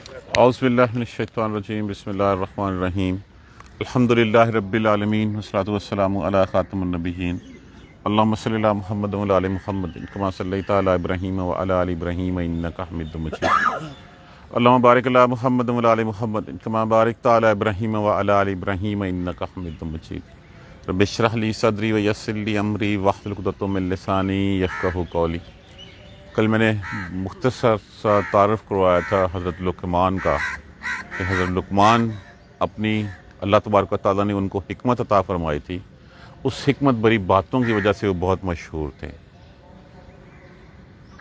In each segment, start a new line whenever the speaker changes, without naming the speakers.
اعوذ باللہ من الشیطان الرجیم، بسم اللہ الرحمن الرحیم، الحمدللہ رب العالمین والصلاۃ والسلام علی خاتم النبیین، اللہم صلی علی محمد وعلی آل محمد کما صلیت علی ابراہیم وعلی آل ابراہیم انک حمید مجید، اللہم بارک علی محمد وعلی آل محمد کما بارکت علی ابراہیم وعلی آل ابراہیم انک حمید مجید، رب اشرح لی صدری ویسر لی امری واحلل عقدۃ من لسانی یفقہوا قولی۔ کل میں نے مختصر سا تعارف کروایا تھا حضرت لقمان کا، کہ حضرت لقمان اپنی اللہ تبارک و تعالیٰ نے ان کو حکمت عطا فرمائی تھی، اس حکمت بری باتوں کی وجہ سے وہ بہت مشہور تھے۔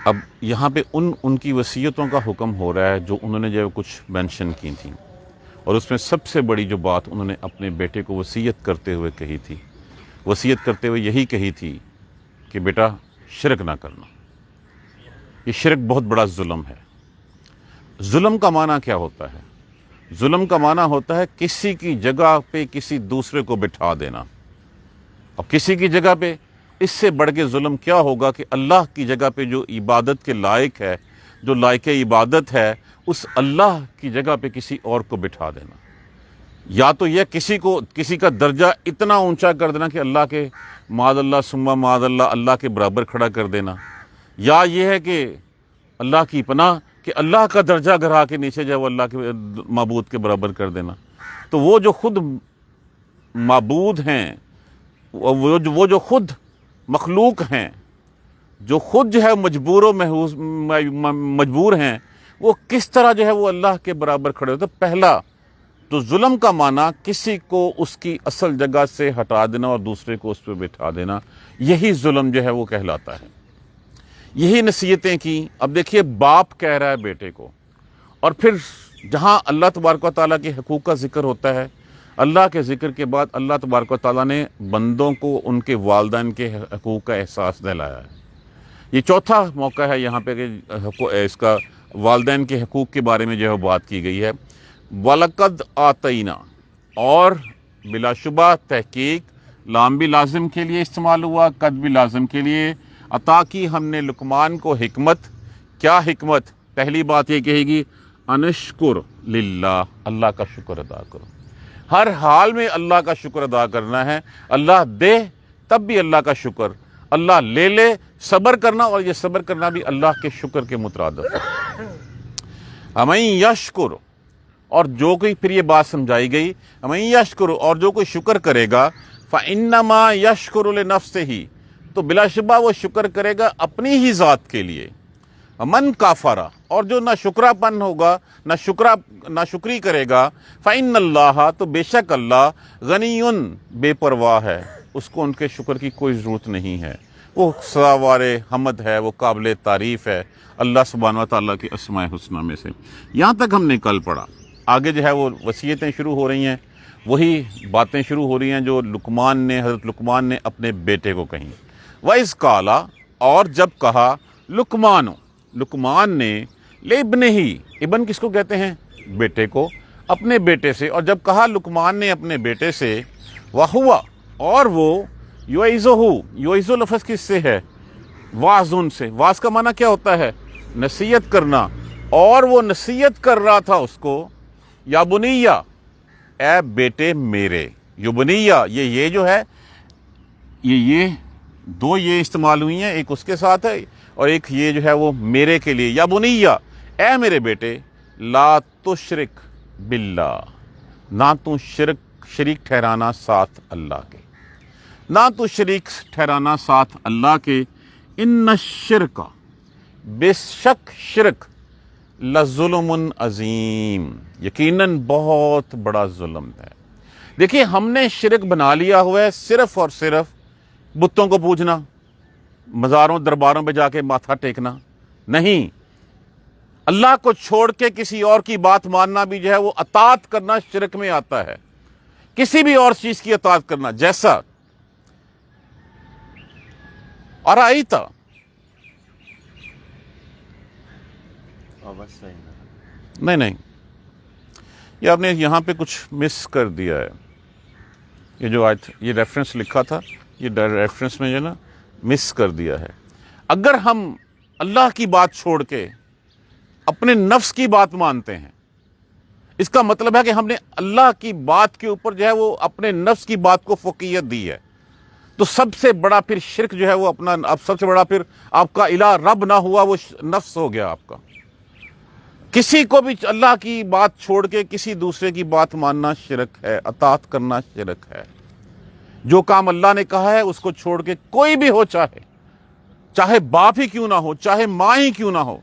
اب یہاں پہ ان کی وصیتوں کا حکم ہو رہا ہے جو انہوں نے جو کچھ مینشن کی تھیں، اور اس میں سب سے بڑی جو بات انہوں نے اپنے بیٹے کو وصیت کرتے ہوئے کہی تھی، وصیت کرتے ہوئے یہی کہی تھی کہ بیٹا شرک نہ کرنا۔ یہ شرک بہت بڑا ظلم ہے۔ ظلم کا معنی کیا ہوتا ہے؟ ظلم کا معنی ہوتا ہے کسی کی جگہ پہ کسی دوسرے کو بٹھا دینا۔ اب کسی کی جگہ پہ اس سے بڑھ کے ظلم کیا ہوگا کہ اللہ کی جگہ پہ جو عبادت کے لائق ہے، جو لائق عبادت ہے، اس اللہ کی جگہ پہ کسی اور کو بٹھا دینا۔ یا تو یہ کسی کا درجہ اتنا اونچا کر دینا کہ اللہ کے معاذ اللہ ثم معاذ اللہ کے برابر کھڑا کر دینا، یا یہ ہے کہ اللہ کی پناہ کہ اللہ کا درجہ گرا کے نیچے جائے وہ اللہ کے معبود کے برابر کر دینا۔ تو وہ جو خود معبود ہیں، وہ جو خود مخلوق ہیں، جو خود جو ہے مجبور ہیں، وہ کس طرح جو ہے وہ اللہ کے برابر کھڑے ہوتے۔ پہلا تو ظلم کا معنی کسی کو اس کی اصل جگہ سے ہٹا دینا اور دوسرے کو اس پہ بٹھا دینا، یہی ظلم جو ہے وہ کہلاتا ہے۔ یہی نصیحتیں کی۔ اب دیکھیے باپ کہہ رہا ہے بیٹے کو، اور پھر جہاں اللہ تبارک و تعالیٰ کے حقوق کا ذکر ہوتا ہے، اللہ کے ذکر کے بعد اللہ تبارک و تعالیٰ نے بندوں کو ان کے والدین کے حقوق کا احساس دلایا ہے۔ یہ چوتھا موقع ہے یہاں پہ کہ اس کا والدین کے حقوق کے بارے میں جو ہے بات کی گئی ہے۔ وَلَقَدْ آتَيْنَا، اور بلا شبہ تحقیق، لام بھی لازم کے لیے استعمال ہوا، قد بھی لازم کے لیے، عطا کی ہم نے لقمان کو حکمت۔ کیا حکمت؟ پہلی بات یہ کہے گی انشکر للہ، اللہ کا شکر ادا کرو۔ ہر حال میں اللہ کا شکر ادا کرنا ہے۔ اللہ دے تب بھی اللہ کا شکر، اللہ لے صبر کرنا، اور یہ صبر کرنا بھی اللہ کے شکر کے مترادف ہے۔ وَمَن یشکر، اور جو کوئی، پھر یہ بات سمجھائی گئی، وَمَن یشکر، اور جو کوئی شکر کرے گا، فَإِنَّمَا يَشْكُرُ لِنَفْسِهِ، تو بلا شبہ وہ شکر کرے گا اپنی ہی ذات کے لیے۔ من کافرا، اور جو نہ شکرا پن ہوگا، نہ شکری کرے گا، فإن اللہ، تو بے شک اللہ، غنی، بے پرواہ ہے، اس کو ان کے شکر کی کوئی ضرورت نہیں ہے، وہ سزاوار حمد ہے، وہ قابل تعریف ہے اللہ سبحانہ و تعالیٰ کے اسماء الحسنی میں سے۔ یہاں تک ہم نے کل پڑھا۔ آگے جو ہے وہ وصیتیں شروع ہو رہی ہیں، وہی باتیں شروع ہو رہی ہیں جو حضرت لقمان نے اپنے بیٹے کو کہیں۔ وَإِذْ قَالَ، اور جب کہا، لقمان نے، لِابْنِهِ، ابن کس کو کہتے ہیں؟ بیٹے کو، اپنے بیٹے سے، اور جب کہا لقمان نے اپنے بیٹے سے، وَهُوَ، اور وہ، یعظہ لفظ کس سے ہے؟ واعظ سے۔ واعظ کا معنی کیا ہوتا ہے؟ نصیحت کرنا، اور وہ نصیحت کر رہا تھا اس کو، یا بنیہ، اے بیٹے میرے۔ یو بنیہ، یہ جو ہے، یہ دو یہ استعمال ہوئی ہیں، ایک اس کے ساتھ ہے اور ایک یہ جو ہے وہ میرے کے لیے۔ یا بنیہ، اے میرے بیٹے، لا تشرک باللہ، نہ تو شریک ٹھہرانا ساتھ اللہ کے، نہ تو شریک ٹھہرانا ساتھ اللہ کے، ان الشرک، بے شک شرک، لظلم عظیم، یقیناً بہت بڑا ظلم ہے۔ دیکھیے ہم نے شرک بنا لیا ہوا ہے صرف اور صرف بتوں کو پوجنا، مزاروں درباروں پہ جا کے ماتھا ٹیکنا نہیں، اللہ کو چھوڑ کے کسی اور کی بات ماننا بھی جو ہے وہ اطاعت کرنا شرک میں آتا ہے۔ کسی بھی اور چیز کی اطاعت کرنا، جیسا ارائیتا، نہیں، یہ آپ نے یہاں پہ کچھ مس کر دیا ہے۔ یہ جو آیت، یہ ریفرنس لکھا تھا، یہ ریفرنس میں جو نا مس کر دیا ہے۔ اگر ہم اللہ کی بات چھوڑ کے اپنے نفس کی بات مانتے ہیں، اس کا مطلب ہے کہ ہم نے اللہ کی بات کے اوپر جو ہے وہ اپنے نفس کی بات کو فوقیت دی ہے. تو سب سے بڑا پھر شرک جو ہے وہ اپنا، اب سب سے بڑا پھر آپ کا الہ رب نہ ہوا، وہ نفس ہو گیا آپ کا. کسی کو بھی اللہ کی بات چھوڑ کے کسی دوسرے کی بات ماننا شرک ہے، اطاعت کرنا شرک ہے. جو کام اللہ نے کہا ہے اس کو چھوڑ کے کوئی بھی ہو، چاہے باپ ہی کیوں نہ ہو، چاہے ماں ہی کیوں نہ ہو،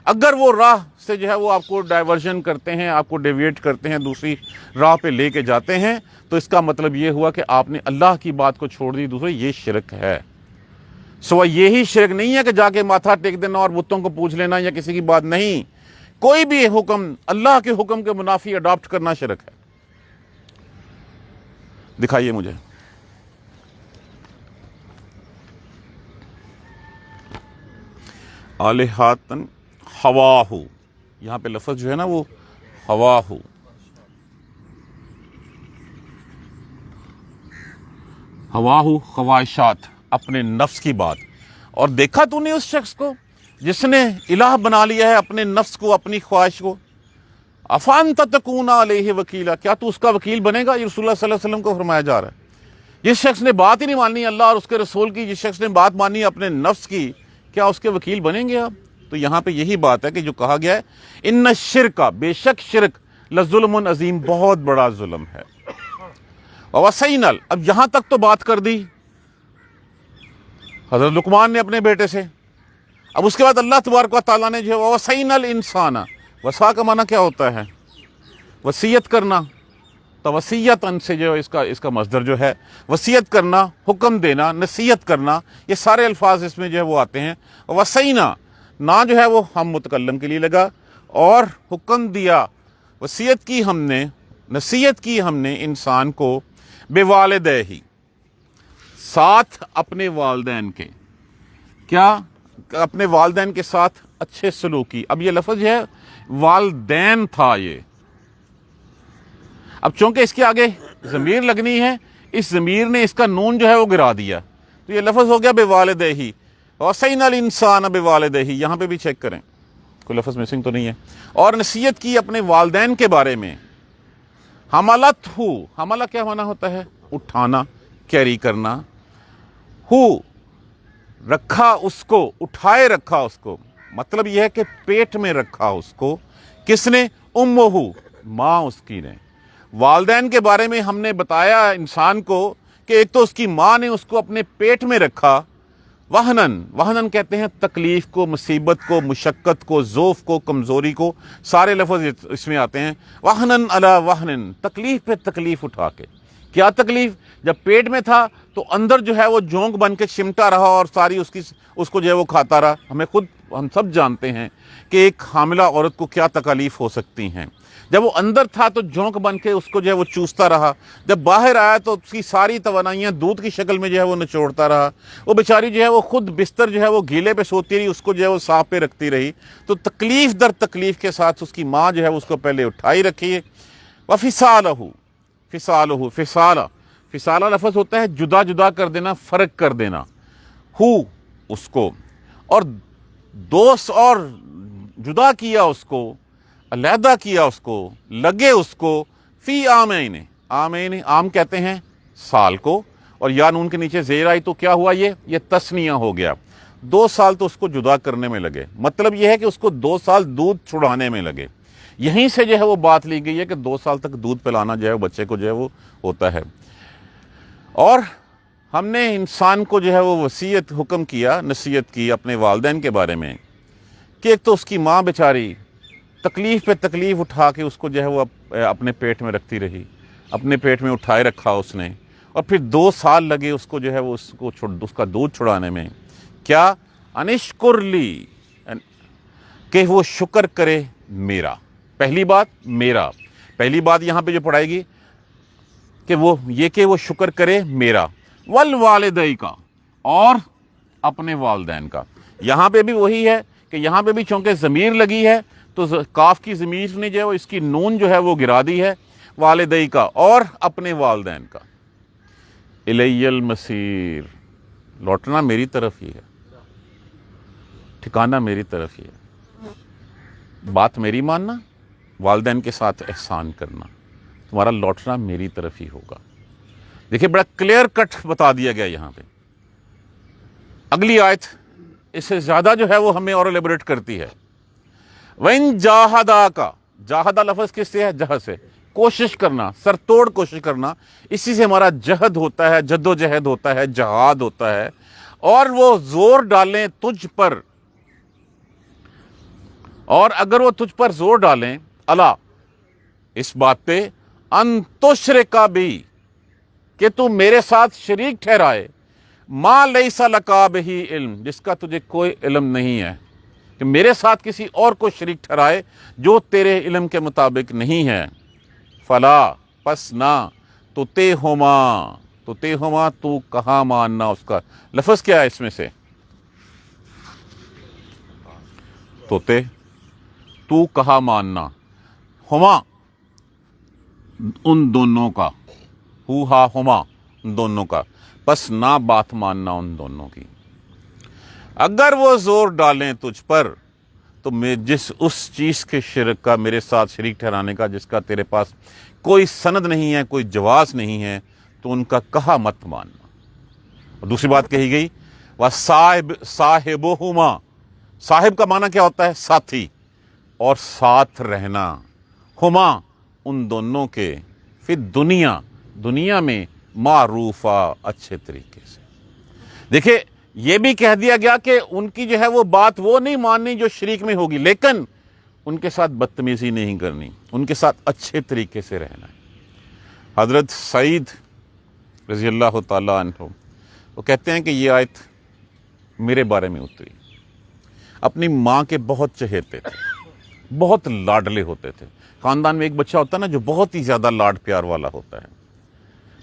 اگر وہ راہ سے جو ہے وہ آپ کو ڈائیورژن کرتے ہیں، آپ کو ڈیویٹ کرتے ہیں، دوسری راہ پہ لے کے جاتے ہیں، تو اس کا مطلب یہ ہوا کہ آپ نے اللہ کی بات کو چھوڑ دی دوسرے. یہ شرک ہے. سو یہی شرک نہیں ہے کہ جا کے ماتھا ٹیک دینا اور بتوں کو پوچھ لینا یا کسی کی بات نہیں. کوئی بھی حکم اللہ کے حکم کے منافی اڈاپٹ کرنا شرک ہے. دکھائیے مجھے. آلہاتن ہواہو، یہاں پہ لفظ جو ہے نا وہ ہواہو، ہواہو خواہشات، اپنے نفس کی بات. اور دیکھا تو نے اس شخص کو جس نے الہ بنا لیا ہے اپنے نفس کو، اپنی خواہش کو. افانت تکون علیہ وکیلا، کیا تو اس کا وکیل بنے گا؟ یہ رسول اللہ صلی اللہ علیہ وسلم کو فرمایا جا رہا ہے. جس شخص نے بات ہی نہیں مانی اللہ اور اس کے رسول کی، جس شخص نے بات مانی اپنے نفس کی، کیا اس کے وکیل بنیں گے آپ؟ تو یہاں پہ یہی بات ہے کہ جو کہا گیا ہے ان الشرک، بے شک شرک، لظلم عظیم، بہت بڑا ظلم ہے. ووصینا، اب یہاں تک تو بات کر دی حضرت لقمان نے اپنے بیٹے سے. اب اس کے بعد اللہ تبارک و تعالیٰ نے جو ہے ووصینا الانسان، وصا کا معنی کیا ہوتا ہے؟ وصیت کرنا. توصیت ان سے جو اس کا مصدر جو ہے وصیت کرنا، حکم دینا، نصیحت کرنا، یہ سارے الفاظ اس میں جو ہے وہ آتے ہیں. وصینا، نہ جو ہے وہ ہم متکلم کے لیے لگا، اور حکم دیا، وصیت کی ہم نے، نصیحت کی ہم نے انسان کو، بے والدیہ، ساتھ اپنے والدین کے. کیا؟ اپنے والدین کے ساتھ اچھے سلوکی. اب یہ لفظ ہے والدین تھا یہ. اب چونکہ اس کے آگے ضمیر لگنی ہے، اس ضمیر نے اس کا نون جو ہے وہ گرا دیا، تو یہ لفظ ہو گیا بے والدیہ. وصینا الانسان بے والدیہ. یہاں پہ بھی چیک کریں کوئی لفظ مسنگ تو نہیں ہے. اور نصیحت کی اپنے والدین کے بارے میں. حملت ہو، حملہ کیا معنی ہوتا ہے؟ اٹھانا، کیری کرنا. ہو، رکھا اس کو، اٹھائے رکھا اس کو. مطلب یہ ہے کہ پیٹ میں رکھا اس کو. کس نے؟ امہ، ماں اس کی نے. والدین کے بارے میں ہم نے بتایا انسان کو کہ ایک تو اس کی ماں نے اس کو اپنے پیٹ میں رکھا. وہنن، وہنن کہتے ہیں تکلیف کو، مصیبت کو، مشقت کو، ضعف کو، کمزوری کو. سارے لفظ اس میں آتے ہیں. وہنن علی وہنن، تکلیف پہ تکلیف اٹھا کے. کیا تکلیف؟ جب پیٹ میں تھا تو اندر جو ہے وہ جونک بن کے چمٹا رہا اور ساری اس کو جو ہے وہ کھاتا رہا. ہم سب جانتے ہیں کہ ایک حاملہ عورت کو کیا تکالیف ہو سکتی ہیں. جب وہ اندر تھا تو جونک بن کے اس کو جو ہے وہ چوستا رہا. جب باہر آیا تو اس کی ساری توانائیاں دودھ کی شکل میں جو ہے وہ نچوڑتا رہا. وہ بیچاری جو ہے وہ خود بستر جو ہے وہ گیلے پہ سوتی رہی، اس کو جو ہے وہ صاف پہ رکھتی رہی. تو تکلیف در تکلیف کے ساتھ اس کی ماں جو ہے اس کو پہلے اٹھائی رکھی ہے. وفصالہ، فصالہ، فصالہ لفظ ہوتا ہے جدا جدا کر دینا، فرق کر دینا. ہو، اس کو، اور دوست، اور جدا کیا اس کو، علیحدہ کیا اس کو، لگے اس کو. فی عامین، عامین، عام کہتے ہیں سال کو، اور یا نون کے نیچے زیر آئی تو کیا ہوا؟ یہ تسنیہ ہو گیا. 2 سال تو اس کو جدا کرنے میں لگے. مطلب یہ ہے کہ اس کو 2 سال دودھ چھڑانے میں لگے. یہیں سے جو ہے وہ بات لی گئی ہے کہ 2 سال تک دودھ پلانا جو ہے بچے کو جو ہے وہ ہوتا ہے. اور ہم نے انسان کو جو ہے وہ وصیت، حکم کیا، نصیحت کی اپنے والدین کے بارے میں کہ ایک تو اس کی ماں بیچاری تکلیف پہ تکلیف اٹھا کے اس کو جو ہے وہ اپنے پیٹ میں رکھتی رہی، اپنے پیٹ میں اٹھائے رکھا اس نے، اور پھر 2 سال لگے اس کو جو ہے وہ اس کا دودھ چھڑانے میں. کیا؟ انشکر لی، کہ وہ شکر کرے میرا. پہلی بات میرا، پہلی بات یہاں پہ جو پڑھائے گی کہ وہ شکر کرے میرا. والوالدی کا، اور اپنے والدین کا. یہاں پہ بھی وہی ہے کہ یہاں پہ بھی چونکہ ضمیر لگی ہے تو کاف کی ضمیر نے جو ہے وہ اس کی نون جو ہے وہ گرا دی ہے. والدی کا، اور اپنے والدین کا. الی المصیر، لوٹنا میری طرف ہی ہے، ٹھکانہ میری طرف ہی ہے، بات میری ماننا، والدین کے ساتھ احسان کرنا، تمہارا لوٹنا میری طرف ہی ہوگا۔ دیکھیں بڑا کلیئر کٹ بتا دیا گیا یہاں پہ۔ اگلی آیت اس سے زیادہ جو ہے وہ ہمیں اور ایلیبریٹ کرتی ہے۔ وَإِن جَاهَدَاكَ، جاہدہ لفظ کس سے ہے؟ جہد سے، کوشش کرنا، سر توڑ کوشش کرنا، اسی سے ہمارا جہد ہوتا ہے، جد و جہد ہوتا ہے، جہاد ہوتا ہے۔ اور وہ زور ڈالیں تجھ پر، اور اگر وہ تجھ پر زور ڈالیں، الا، اس بات پہ، ان تشرک بھی، کہ تو میرے ساتھ شریک ٹھہرائے، ما لیس لک بہ علم، جس کا تجھے کوئی علم نہیں ہے، کہ میرے ساتھ کسی اور کو شریک ٹھہرائے جو تیرے علم کے مطابق نہیں ہے، فلا، پس نہ، تطیعہما، تو کہاں ماننا اس کا۔ لفظ کیا ہے اس میں سے؟ تو کہاں ماننا، ہما، ان دونوں کا، ہا ہما، ان دونوں کا، پس نہ بات ماننا ان دونوں کی۔ اگر وہ زور ڈالیں تجھ پر، تو میں اس چیز کے شرک کا، میرے ساتھ شریک ٹھہرانے کا، جس کا تیرے پاس کوئی سند نہیں ہے، کوئی جواز نہیں ہے، تو ان کا کہا مت ماننا۔ اور دوسری بات کہی گئی، صاحبہما، صاحب کا معنی کیا ہوتا ہے؟ ساتھی، اور ساتھ رہنا، ہما، ان دونوں کے، پھر دنیا میں معروفہ، اچھے طریقے سے۔ دیکھیں یہ بھی کہہ دیا گیا کہ ان کی جو ہے وہ بات وہ نہیں ماننی جو شریک میں ہوگی، لیکن ان کے ساتھ بدتمیزی نہیں کرنی، ان کے ساتھ اچھے طریقے سے رہنا ہے۔ حضرت سعید رضی اللہ تعالیٰ عنہ وہ کہتے ہیں کہ یہ آیت میرے بارے میں اتری۔ اپنی ماں کے بہت چہیتے تھے، بہت لاڈلے ہوتے تھے۔ خاندان میں ایک بچہ ہوتا ہے نا جو بہت ہی زیادہ لاڈ پیار والا ہوتا ہے،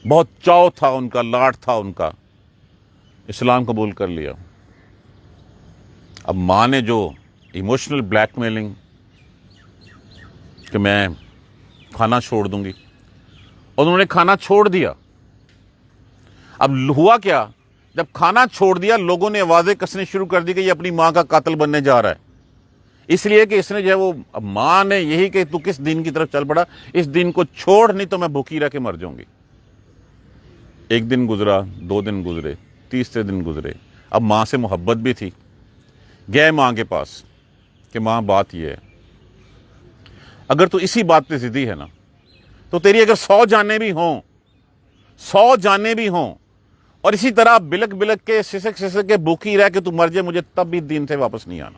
بہت چاؤ تھا ان کا، لاڈ تھا ان کا۔ اسلام قبول کر لیا، اب ماں نے جو ایموشنل بلیک میلنگ کہ میں کھانا چھوڑ دوں گی، اور انہوں نے کھانا چھوڑ دیا۔ اب ہوا کیا، جب کھانا چھوڑ دیا لوگوں نے آوازیں کسنے شروع کر دی کہ یہ اپنی ماں کا قاتل بننے جا رہا ہے، اس لیے کہ اس نے جو ہے وہ، اب ماں نے یہی کہ تو کس دین کی طرف چل پڑا، اس دین کو چھوڑ نہیں تو میں بھوکی رہ کے مر جاؤں گی۔ ایک دن گزرا، 2 دن گزرے، تیسرے دن گزرے، اب ماں سے محبت بھی تھی، گئے ماں کے پاس کہ ماں بات یہ ہے، اگر تو اسی بات پہ ضدی ہے نا، تو تیری اگر 100 جانیں بھی ہوں، 100 جانیں بھی ہوں، اور اسی طرح بلک بلک کے، سسک سسک کے بھوکی رہ کے تو مر جائے، مجھے تب بھی دین سے واپس نہیں آنا۔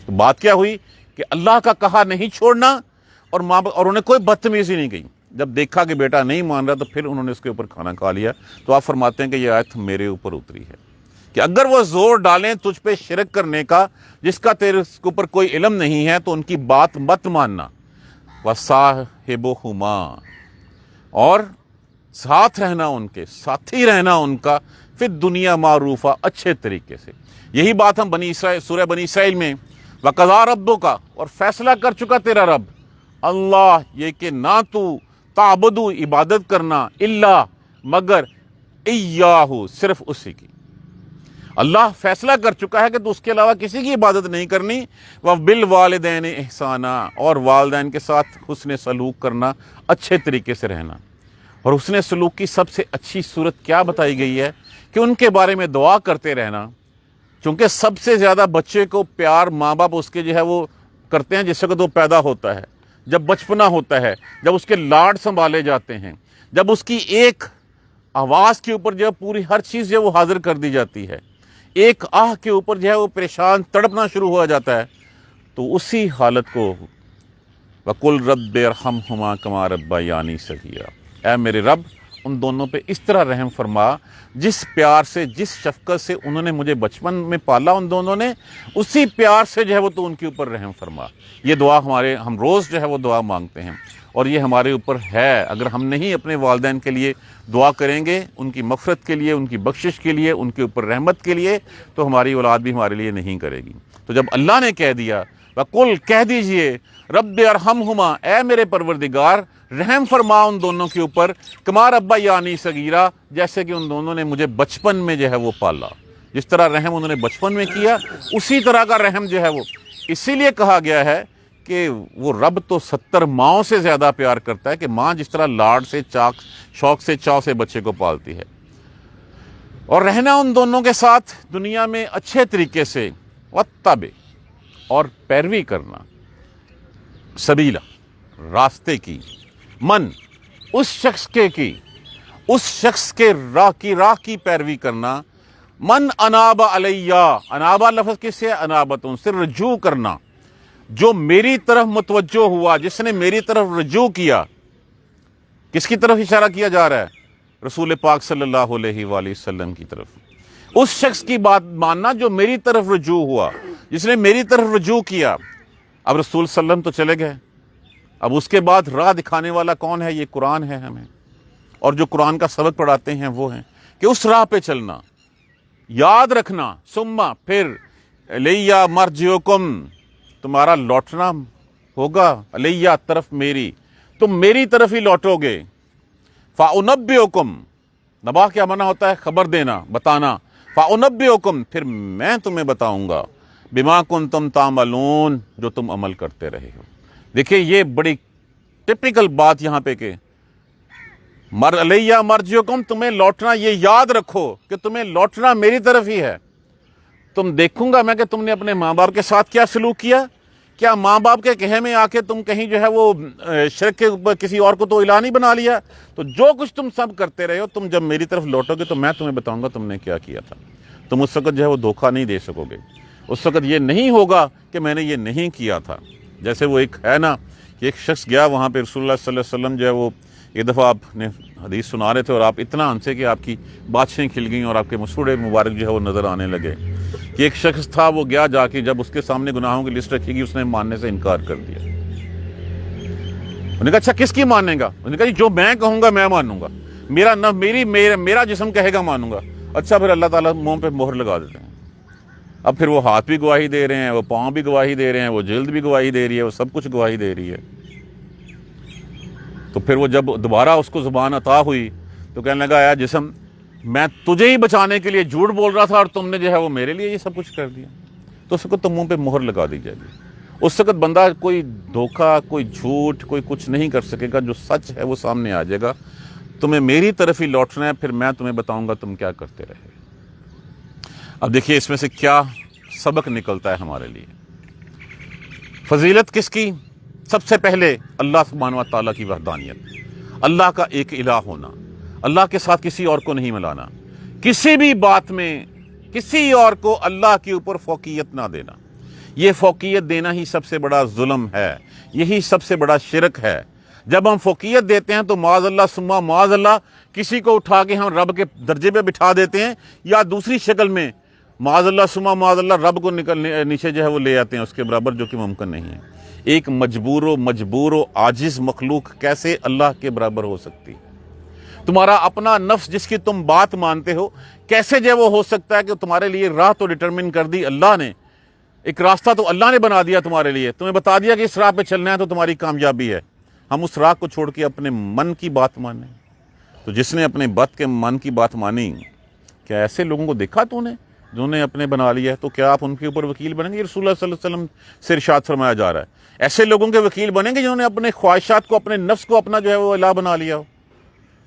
تو بات کیا ہوئی کہ اللہ کا کہا نہیں چھوڑنا، اور ماں اور انہیں کوئی بدتمیزی نہیں کی۔ جب دیکھا کہ بیٹا نہیں مان رہا تو پھر انہوں نے اس کے اوپر کھانا کھا لیا۔ تو آپ فرماتے ہیں کہ یہ آیت میرے اوپر اتری ہے کہ اگر وہ زور ڈالیں تجھ پہ شرک کرنے کا جس کا تیرے اوپر کوئی علم نہیں ہے، تو ان کی بات مت ماننا۔ وَصَاحِبُهُمَا، اور ساتھ رہنا، ان کے ساتھی رہنا ان کا، پھر دنیا معروفہ، اچھے طریقے سے۔ یہی بات ہم سورہ بنی اسرائیل میں وَقَضَىٰ رَبُّكَ، اور فیصلہ کر چکا تیرا رب، اللہ یہ کہ نہ تو تعبدو، عبادت کرنا، الا، مگر، ایاہو، صرف اسی کی۔ اللہ فیصلہ کر چکا ہے کہ تو اس کے علاوہ کسی کی عبادت نہیں کرنی۔ وَبِالْوَالِدَيْنِ احسانا، اور والدین کے ساتھ حسن سلوک کرنا، اچھے طریقے سے رہنا۔ اور حسن سلوک کی سب سے اچھی صورت کیا بتائی گئی ہے کہ ان کے بارے میں دعا کرتے رہنا، چونکہ سب سے زیادہ بچے کو پیار ماں باپ اس کے جو ہے وہ کرتے ہیں جس وقت وہ پیدا ہوتا ہے، جب بچپنا ہوتا ہے، جب اس کے لاڈ سنبھالے جاتے ہیں، جب اس کی ایک آواز کے اوپر جو ہے پوری ہر چیز جو ہے وہ حاضر کر دی جاتی ہے، ایک آہ کے اوپر جو ہے وہ پریشان تڑپنا شروع ہو جاتا ہے، تو اسی حالت کو وَقُلْ رَبِّ ارْحَمْهُمَا كَمَا رَبَّيَانِي صَغِيرًا، اے میرے رب ان دونوں پہ اس طرح رحم فرما، جس پیار سے، جس شفقت سے انہوں نے مجھے بچپن میں پالا، ان دونوں نے، اسی پیار سے جو ہے وہ تو ان کے اوپر رحم فرما۔ یہ دعا ہم روز جو ہے وہ دعا مانگتے ہیں، اور یہ ہمارے اوپر ہے۔ اگر ہم نہیں اپنے والدین کے لیے دعا کریں گے، ان کی مغفرت کے لیے، ان کی بخشش کے لیے، ان کے اوپر رحمت کے لیے، تو ہماری اولاد بھی ہمارے لیے نہیں کرے گی۔ تو جب اللہ نے کہہ دیا، وَقُلْ، کہہ دیجئے، رب ارحمہما، اے میرے پروردگار رحم فرما ان دونوں کے اوپر، کما ربیانی صغیرا، جیسے کہ ان دونوں نے مجھے بچپن میں جو ہے وہ پالا۔ جس طرح رحم انہوں نے بچپن میں کیا، اسی طرح کا رحم جو ہے وہ، اسی لیے کہا گیا ہے کہ کہ وہ رب تو 70 ماؤں سے زیادہ پیار کرتا ہے کہ ماں جس طرح لاڈ سے شوق سے چاو سے بچے کو پالتی ہے، اور رہنا ان دونوں کے ساتھ دنیا میں اچھے طریقے سے، واتبع، اور پیروی کرنا، سبیلا، راستے کی، من، اس شخص کے راہ کی پیروی کرنا، من اناب علیہ، انابا لفظ کس سے؟ انابتوں سے رجوع کرنا، جو میری طرف متوجہ ہوا، جس نے میری طرف رجوع کیا۔ کس کی طرف اشارہ کیا جا رہا ہے؟ رسول پاک صلی اللہ علیہ وآلہ وسلم کی طرف۔ اس شخص کی بات ماننا جو میری طرف رجوع ہوا، جس نے میری طرف رجوع کیا۔ اب رسول صلی اللہ علیہ وسلم تو چلے گئے، اب اس کے بعد راہ دکھانے والا کون ہے؟ یہ قرآن ہے ہمیں، اور جو قرآن کا سبق پڑھاتے ہیں وہ ہیں کہ اس راہ پہ چلنا، یاد رکھنا، ثم پھر الیہ مرجعکم، تمہارا لوٹنا ہوگا، الیہ طرف میری، تم میری طرف ہی لوٹو گے، فأنبئکم، نبا کیا معنی ہوتا ہے؟ خبر دینا، بتانا، فأنبئکم، پھر میں تمہیں بتاؤں گا، بما کنتم تعملون، جو تم عمل کرتے رہے ہو۔ دیکھیں یہ بڑی ٹپیکل بات یہاں پہ کہ الیہ مرجعکم، تمہیں لوٹنا، یہ یاد رکھو کہ تمہیں لوٹنا میری طرف ہی ہے۔ تم دیکھوں گا میں کہ تم نے اپنے ماں باپ کے ساتھ کیا سلوک کیا، کیا ماں باپ کے کہے میں آ کے تم کہیں جو ہے وہ شرک کے اوپر کسی اور کو تو الہ نہیں بنا لیا؟ تو جو کچھ تم سب کرتے رہے ہو، تم جب میری طرف لوٹو گے تو میں تمہیں بتاؤں گا تم نے کیا کیا تھا۔ تم اس وقت جو ہے وہ دھوکہ نہیں دے سکو گے، اس وقت یہ نہیں ہوگا کہ میں نے یہ نہیں کیا تھا۔ جیسے وہ ایک ہے نا کہ ایک شخص گیا وہاں پہ، رسول اللہ صلی اللہ علیہ وسلم جو ہے وہ ایک دفعہ آپ نے حدیث سنا رہے تھے اور آپ اتنا ہنسے کہ آپ کی باتشیں کھل گئیں اور آپ کے مسوڑے مبارک جو ہے وہ نظر آنے لگے، کہ ایک شخص تھا وہ گیا جا کے جب اس کے سامنے گناہوں کی لسٹ رکھی گئی اس نے ماننے سے انکار کر دیا۔ انہوں نے کہا اچھا کس کی ماننے گا؟ انہوں نے کہا جو میں کہوں گا میں مانوں گا، میرا جسم کہے گا مانوں گا۔ اچھا پھر اللہ تعالیٰ منہ پہ مہر لگا دیتے ہیں، اب پھر وہ ہاتھ بھی گواہی دے رہے ہیں، وہ پاؤں بھی گواہی دے رہے ہیں، وہ جلد بھی گواہی دے رہی ہے، وہ سب کچھ گواہی دے رہی ہے۔ تو پھر وہ جب دوبارہ اس کو زبان عطا ہوئی تو کہنے لگا یا جسم، میں تجھے ہی بچانے کے لیے جھوٹ بول رہا تھا اور تم نے جو ہے وہ میرے لیے یہ سب کچھ کر دیا۔ تو اس وقت تو منہ پہ مہر لگا دی جائے گی، اس وقت بندہ کوئی دھوکہ، کوئی جھوٹ، کوئی کچھ نہیں کر سکے گا، جو سچ ہے وہ سامنے آ جائے گا۔ تمہیں میری طرف ہی لوٹنا ہے، پھر میں تمہیں بتاؤں گا تم کیا کرتے رہے۔ اب دیکھیے اس میں سے کیا سبق نکلتا ہے ہمارے لیے۔ فضیلت کس کی؟ سب سے پہلے اللہ سبحانہ و تعالیٰ کی وحدانیت، اللہ کا ایک الہ ہونا، اللہ کے ساتھ کسی اور کو نہیں ملانا، کسی بھی بات میں کسی اور کو اللہ کے اوپر فوقیت نہ دینا۔ یہ فوقیت دینا ہی سب سے بڑا ظلم ہے، یہی سب سے بڑا شرک ہے۔ جب ہم فوقیت دیتے ہیں تو معاذ اللہ ثم معاذ اللہ کسی کو اٹھا کے ہم رب کے درجے پہ بٹھا دیتے ہیں، یا دوسری شکل میں معاذ اللہ ثم معاذ اللہ رب کو نیچے جو ہے وہ لے آتے ہیں اس کے برابر، جو کہ ممکن نہیں ہے۔ ایک مجبور و عاجز مخلوق کیسے اللہ کے برابر ہو سکتی؟ تمہارا اپنا نفس جس کی تم بات مانتے ہو، کیسے جو وہ ہو سکتا ہے کہ تمہارے لیے راہ تو ڈٹرمن کر دی اللہ نے، ایک راستہ تو اللہ نے بنا دیا تمہارے لیے، تمہیں بتا دیا کہ اس راہ پہ چلنا ہے تو تمہاری کامیابی ہے، ہم اس راہ کو چھوڑ کے اپنے من کی بات مانیں۔ تو جس نے اپنے من کی بات مانی، کیا ایسے لوگوں کو دیکھا تو نے جنہوں نے اپنے بنا لیا ہے؟ تو کیا آپ ان کے اوپر وکیل بنیں گے؟ رسول اللہ صلی اللہ علیہ وسلم سے ارشاد فرمایا جا رہا ہے ایسے لوگوں کے وکیل بنیں گے جنہوں نے اپنے خواہشات کو، اپنے نفس کو اپنا جو ہے وہ الہ بنا لیا ہو،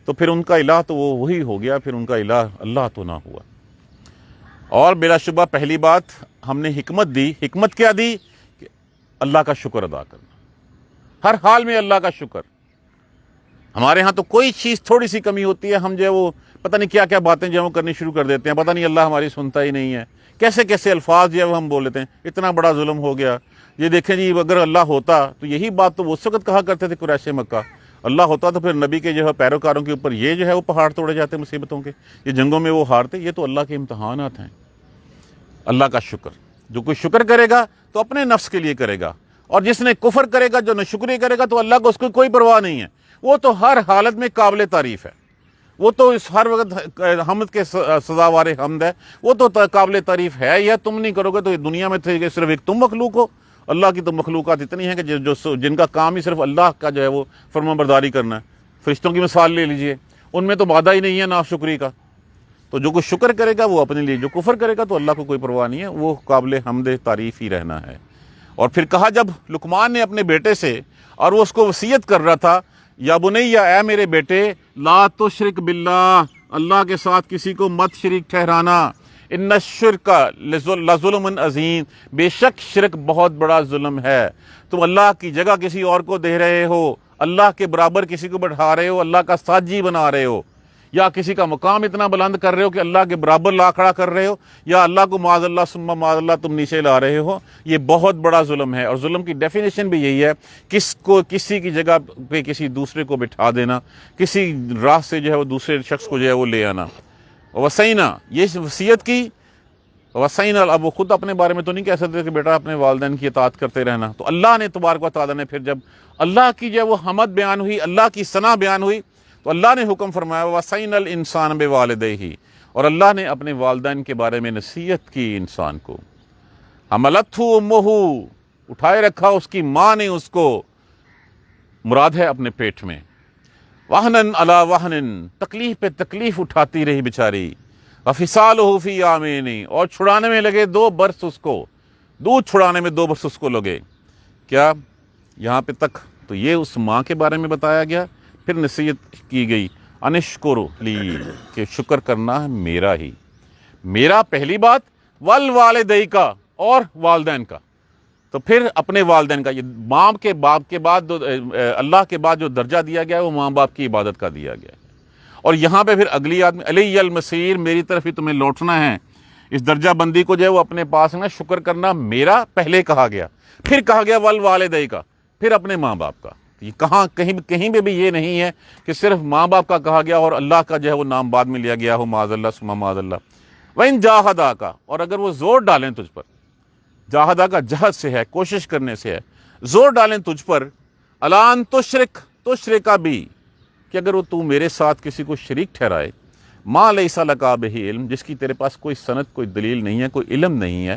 تو پھر ان کا الہ تو وہ وہی ہو گیا، پھر ان کا الہ اللہ تو نہ ہوا۔ اور بلا شبہ پہلی بات ہم نے حکمت دی، حکمت کیا دی؟ کہ اللہ کا شکر ادا کرنا، ہر حال میں اللہ کا شکر۔ ہمارے ہاں تو کوئی چیز تھوڑی سی کمی ہوتی ہے، ہم جو ہے وہ پتہ نہیں کیا کیا باتیں جو ہے وہ کرنی شروع کر دیتے ہیں، پتہ نہیں اللہ ہماری سنتا ہی نہیں ہے، کیسے کیسے الفاظ جو ہے وہ ہم بول لیتے ہیں، اتنا بڑا ظلم ہو گیا۔ یہ دیکھیں جی اگر اللہ ہوتا تو یہی بات تو وہ اس وقت کہا کرتے تھے قریش مکہ، اللہ ہوتا تو پھر نبی کے جو ہے پیروکاروں کے اوپر یہ جو ہے وہ پہاڑ توڑے جاتے مصیبتوں کے، یہ جنگوں میں وہ ہارتے۔ یہ تو اللہ کے امتحانات ہیں۔ اللہ کا شکر، جو کوئی شکر کرے گا تو اپنے نفس کے لیے کرے گا، اور جس نے کفر کرے گا، جو ناشکری کرے گا، تو اللہ کو اس کو کوئی پرواہ نہیں ہے، وہ تو ہر حالت میں قابل تعریف ہے، وہ تو اس ہر وقت حمد کے سزاوار حمد ہے، وہ تو قابل تعریف ہے۔ یا تم نہیں کرو گے تو دنیا میں صرف ایک تم مخلوق ہو، اللہ کی تو مخلوقات اتنی ہیں کہ جن کا کام ہی صرف اللہ کا جو ہے وہ فرما برداری کرنا ہے۔ فرشتوں کی مثال لے لیجئے، ان میں تو وعدہ ہی نہیں ہے ناشکری کا، تو جو کوئی شکر کرے گا وہ اپنے لیے، جو کفر کرے گا تو اللہ کو کوئی پرواہ نہیں ہے، وہ قابل حمد تعریف ہی رہنا ہے۔ اور پھر کہا جب لقمان نے اپنے بیٹے سے، اور وہ اس کو وصیت کر رہا تھا، یا بنیا، اے میرے بیٹے، لا تشرک باللہ، اللہ کے ساتھ کسی کو مت شریک ٹھہرانا، ان الشرک لظلم عظیم، بے شک شرک بہت بڑا ظلم ہے۔ تم اللہ کی جگہ کسی اور کو دے رہے ہو، اللہ کے برابر کسی کو بٹھا رہے ہو، اللہ کا ساجی بنا رہے ہو، یا کسی کا مقام اتنا بلند کر رہے ہو کہ اللہ کے برابر لا کھڑا کر رہے ہو، یا اللہ کو معاذ اللہ ثم معاذ اللہ تم نیچے لا رہے ہو، یہ بہت بڑا ظلم ہے۔ اور ظلم کی ڈیفینیشن بھی یہی ہے، کسی کی جگہ پہ کسی دوسرے کو بٹھا دینا، کسی راہ سے جو ہے وہ دوسرے شخص کو جو ہے وہ لے آنا۔ وصینا، یہ وصیت کی، وصینا، اب وہ خود اپنے بارے میں تو نہیں کہہ سکتے کہ بیٹا اپنے والدین کی اطاعت کرتے رہنا، تو اللہ نے تبارک و تعالیٰ نے پھر جب اللہ کی جو ہے وہ حمد بیان ہوئی، اللہ کی ثنا بیان ہوئی، تو اللہ نے حکم فرمایا وصینا الانسان بوالدیہ، اور اللہ نے اپنے والدین کے بارے میں نصیحت کی انسان کو۔ حملتہ امہ، اٹھائے رکھا اس کی ماں نے اس کو، مراد ہے اپنے پیٹ میں، وہنن علی وہنن، تکلیف پہ تکلیف اٹھاتی رہی بیچاری، وفصالہ فی عامین، اور چھڑانے میں لگے 2 برس اس کو، دودھ چھڑانے میں 2 برس اس کو لگے۔ کیا یہاں پہ تک تو یہ اس ماں کے بارے میں بتایا گیا، پھر نصیحت کی گئی انشکر لی، کہ شکر کرنا ہے میرا ہی، میرا پہلی بات، والوالدی کا، اور والدین کا، تو پھر اپنے والدین کا، یہ ماں کے باپ کے بعد اللہ کے بعد جو درجہ دیا گیا ہے وہ ماں باپ کی عبادت کا دیا گیا ہے۔ اور یہاں پہ پھر اگلی آدمی الی المصیر، میری طرف ہی تمہیں لوٹنا ہے، اس درجہ بندی کو جو ہے وہ اپنے پاس نا شکر کرنا میرا پہلے کہا گیا، پھر کہا گیا والوالدی کا، پھر اپنے ماں باپ کا۔ یہ کہاں کہیں پہ بھی یہ نہیں ہے کہ صرف ماں باپ کا کہا گیا اور اللہ کا جو ہے وہ نام بعد میں لیا گیا ہو، معاذ اللہ ثم معاذ اللہ۔ وَإِن جَاهَدَاكَ، اور اگر وہ زور ڈالیں تجھ پر، جاہدہ کا جہد سے ہے، کوشش کرنے سے ہے، زور ڈالیں تجھ پر، الان تشرک بھی، کہ اگر وہ تو میرے ساتھ کسی کو شریک ٹھہرائے، ما لیس لک بہ علم، جس کی تیرے پاس کوئی سند، کوئی دلیل نہیں ہے، کوئی علم نہیں ہے،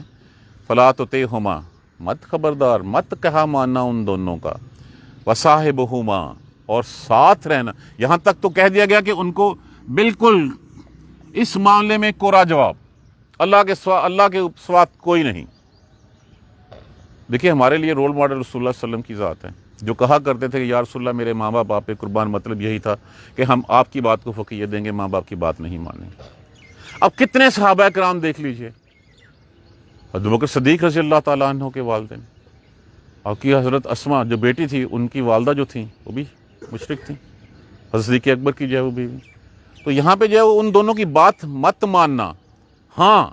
فلا تطعہما، مت خبردار، مت کہا ماننا ان دونوں کا، وصاحبہما، اور ساتھ رہنا، یہاں تک تو کہہ دیا گیا کہ ان کو بالکل اس معاملے میں کوڑا جواب، اللہ کے سوات کوئی نہیں۔ دیکھیے ہمارے لیے رول ماڈل رسول اللہ صلی اللہ علیہ وسلم کی ذات ہے، جو کہا کرتے تھے کہ یا رسول اللہ میرے ماں باپ آپ پہ قربان، مطلب یہی تھا کہ ہم آپ کی بات کو فقیہ دیں گے، ماں باپ کی بات نہیں مانیں گے۔ اب کتنے صحابہ کرام دیکھ لیجئے، ابوبکر صدیق رضی اللہ تعالیٰ عنہ کے والدین، اور کی حضرت اسماء جو بیٹی تھی، ان کی والدہ جو تھیں وہ بھی مشرک تھیں، حضرت صدیق اکبر کی جو ہے وہ بیوی۔ تو یہاں پہ جو ہے وہ ان دونوں کی بات مت ماننا، ہاں،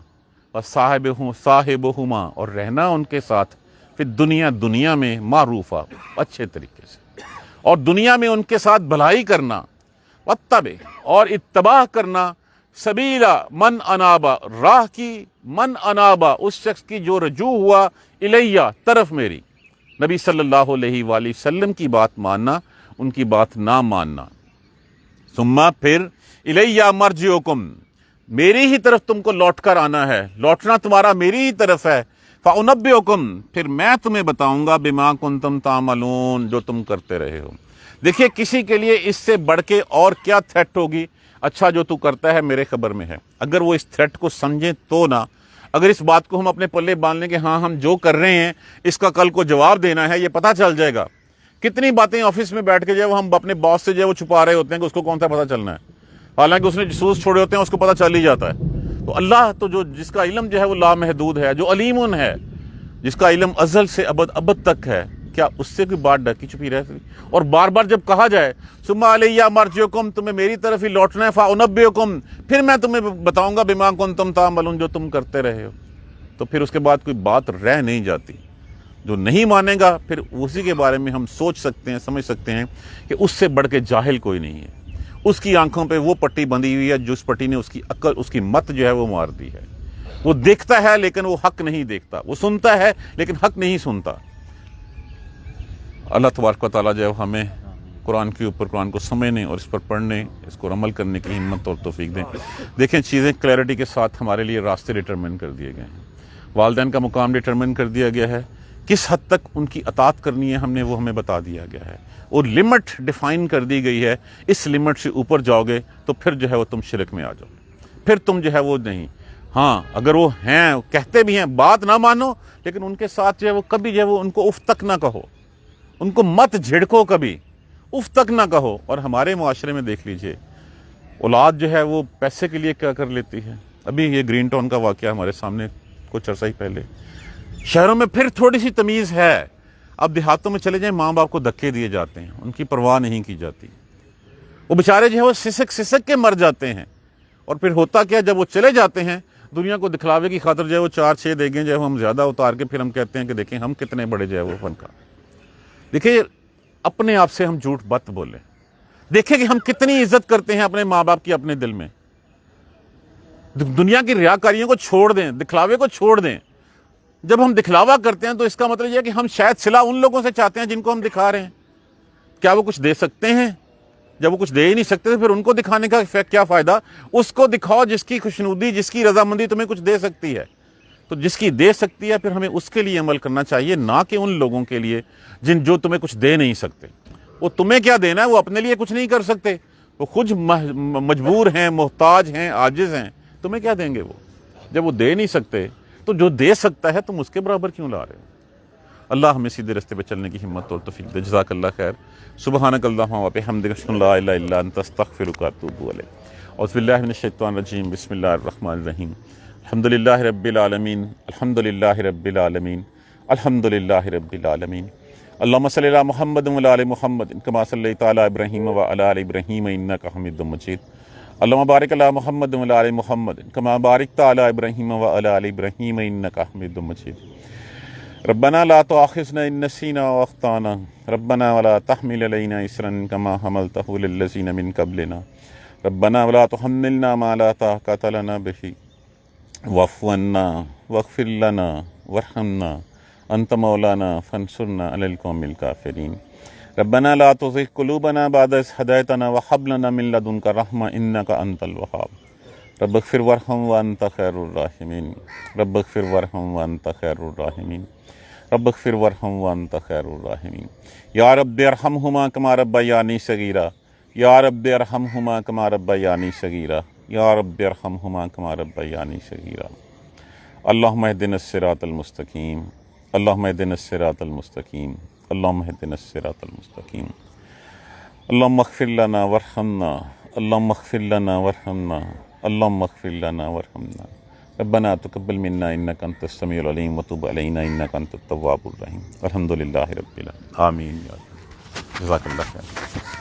صاحبہما، اور رہنا ان کے ساتھ، پھر دنیا میں معروفہ، اچھے طریقے سے، اور دنیا میں ان کے ساتھ بھلائی کرنا، واتبع، اور اتباع کرنا، سبیلا من انابا، راہ کی، من انابا، اس شخص کی جو رجوع ہوا، الیہ، طرف میری، نبی صلی اللہ علیہ وآلہ وسلم کی بات ماننا، ان کی بات نہ ماننا، ثم، پھر، الیہ مرجعکم، میری ہی طرف تم کو لوٹ کر آنا ہے، لوٹنا تمہارا میری ہی طرف ہے، فَأُنَبِّئُكُمْ، پھر میں تمہیں بتاؤں گا، بِمَا كُنْتُمْ تَعْمَلُونَ، جو تم کرتے رہے ہو۔ دیکھیے کسی کے لیے اس سے بڑھ کے اور کیا تھریٹ ہوگی، اچھا جو تو کرتا ہے میرے خبر میں ہے، اگر وہ اس تھریٹ کو سمجھیں تو نہ، اگر اس بات کو ہم اپنے پلے باندھ لیں کہ ہاں ہم جو کر رہے ہیں اس کا کل کو جواب دینا ہے، یہ پتہ چل جائے گا۔ کتنی باتیں آفس میں بیٹھ کے جو ہے وہ ہم اپنے باس سے جو ہے وہ چھپا رہے ہوتے ہیں کہ اس کو کون سا پتہ چلنا ہے، حالانکہ اس نے جاسوس چھوڑے ہوتے ہیں، اس کو پتہ چل ہی جاتا ہے۔ تو اللہ تو جس کا علم جو ہے وہ لامحدود ہے، جو علیم ہے، جس کا علم ازل سے ابد تک ہے، کیا اس سے کوئی بات ڈھکی چھپی رہ سکتی؟ اور بار بار جب کہا جائے ثم الیہ مرجعکم، تمہیں میری طرف ہی لوٹنا ہے، فانبئکم، پھر میں تمہیں بتاؤں گا، بما کنتم تعملون، جو تم کرتے رہے ہو، تو پھر اس کے بعد کوئی بات رہ نہیں جاتی۔ جو نہیں مانے گا پھر اسی کے بارے میں ہم سوچ سکتے ہیں، سمجھ سکتے ہیں کہ اس سے بڑھ کے جاہل کوئی نہیں ہے، اس کی آنکھوں پہ وہ پٹی بندھی ہوئی ہے جس پٹی نے اس کی عقل، اس کی مت جو ہے وہ مار دی ہے۔ وہ دیکھتا ہے لیکن وہ حق نہیں دیکھتا، وہ سنتا ہے لیکن حق نہیں سنتا۔ اللہ تبارک و تعالیٰ جو ہے ہمیں قرآن کے اوپر، قرآن کو سمجھنے اور اس پر پڑھنے، اس کو عمل کرنے کی ہمت اور توفیق دیں۔ دیکھیں چیزیں کلیئرٹی کے ساتھ ہمارے لیے راستے ڈٹرمن کر دیے گئے ہیں، والدین کا مقام ڈٹرمن کر دیا گیا ہے، کس حد تک ان کی اطاعت کرنی ہے وہ ہمیں بتا دیا گیا ہے، اور لمٹ ڈیفائن کر دی گئی ہے، اس لمٹ سے اوپر جاؤ گے تو پھر جو ہے وہ تم شرک میں آ جاؤ، پھر تم جو ہے وہ نہیں۔ ہاں اگر وہ ہیں کہتے بھی ہیں بات نہ مانو، لیکن ان کے ساتھ جو ہے وہ کبھی جو ہے وہ ان کو اف تک نہ کہو، ان کو مت جھڑکو، کبھی اف تک نہ کہو۔ اور ہمارے معاشرے میں دیکھ لیجئے اولاد جو ہے وہ پیسے کے لیے کیا کر لیتی ہے۔ ابھی یہ گرین ٹاؤن کا واقعہ ہمارے سامنے کچھ عرصہ ہی پہلے، شہروں میں پھر تھوڑی سی تمیز ہے، اب دیہاتوں میں چلے جائیں ماں باپ کو دھکے دیے جاتے ہیں، ان کی پرواہ نہیں کی جاتی، وہ بیچارے جو ہے وہ سسک کے مر جاتے ہیں۔ اور پھر ہوتا کیا، جب وہ چلے جاتے ہیں دنیا کو دکھلاوے کی خاطر جو ہے وہ 4-6 دیگیں جو ہے ہم زیادہ اتار کے پھر ہم کہتے ہیں کہ دیکھیں ہم کتنے بڑے جو ہے وہ فنکار۔ دیکھیں اپنے آپ سے ہم جھوٹ مت بولیں، دیکھیں کہ ہم کتنی عزت کرتے ہیں اپنے ماں باپ کی اپنے دل میں۔ دنیا کی ریاکاریوں کو چھوڑ دیں، دکھلاوے کو چھوڑ دیں۔ جب ہم دکھلاوا کرتے ہیں تو اس کا مطلب یہ ہے کہ ہم شاید صلہ ان لوگوں سے چاہتے ہیں جن کو ہم دکھا رہے ہیں۔ کیا وہ کچھ دے سکتے ہیں؟ جب وہ کچھ دے ہی نہیں سکتے تو پھر ان کو دکھانے کا کیا فائدہ؟ اس کو دکھاؤ جس کی خوشنودی، جس کی رضامندی تمہیں کچھ دے سکتی ہے۔ تو جس کی دے سکتی ہے پھر ہمیں اس کے لیے عمل کرنا چاہیے، نہ کہ ان لوگوں کے لیے جو تمہیں کچھ دے نہیں سکتے۔ وہ تمہیں کیا دینا ہے، وہ اپنے لیے کچھ نہیں کر سکتے، وہ خود مجبور ہیں، محتاج ہیں، عاجز ہیں، تمہیں کیا دیں گے وہ؟ جب وہ دے نہیں سکتے تو جو دے سکتا ہے تم اس کے برابر کیوں لا رہے ہو؟ اللہ ہمیں سیدھے راستے پہ چلنے کی ہمت اور توفیق دے۔ جزاک اللہ خیر۔ سبحانک اللہم و بحمدک، اشہد ان لا الہ الا انت، استغفرک و اتوب الیک۔ اعوذ باللہ من الشیطان الرجیم، بسم اللہ الرحمن الرحیم۔ الحمدللہ رب العالمین، الحمدللہ رب العالمین، الحمدللہ رب العالمین۔ اللہم صلی علی محمد و علی آل محمد کما صلیت علی ابراہیم و علی آل ابراہیم انک حمید مجید۔ اللہم بارک علی محمد و علی آل محمد کما بارکت علی ابراہیم و علی آل ابراہیم انک حمید مجید۔ ربنا لا تؤاخذنا ان نسینا واخطانا ربنا ولا تحمل علینا اصرا کما حملتہ علی الذین من قبلنا ربنا ولا تحملنا ما لا طاقۃ لنا به واعف عنا واغفر لنا وارحمنا انت مولانا فانصرنا علی القوم الکافرین۔ ربنا لا تزغ قلوبنا بعد اذ ہدیتنا وہب لنا من لدنک رحمۃ انک انت الوہاب۔ رب اغفر وارحم وانت خیر الراحمین۔ رب اغفر وارحم وانت خیر الراحمین۔ رب اغفر وارحم وانت خیر الراحمین۔ یا رب ارحمہما کما ربیانی صغیرا، یا رب ارحمہما کما ربیانی صغیرا، یا رب ارحمہما کما ربیانی صغیرا۔ اللہم اہدنا الصراط المستقیم، اللہم اہدنا الصراط المستقیم، اللہم اہدنا الصراط المستقیم۔ اللہم اغفر لنا وارحمنا، اللہم اغفر لنا وارحمنا، اللہم اغفر لنا وارحمنا۔ ربنا تقبل منا انک انت السمیع العلیم وتب علینا انک انت التواب الرحیم۔ الحمدللہ رب العالمین، آمین۔ جزاک اللہ خیر۔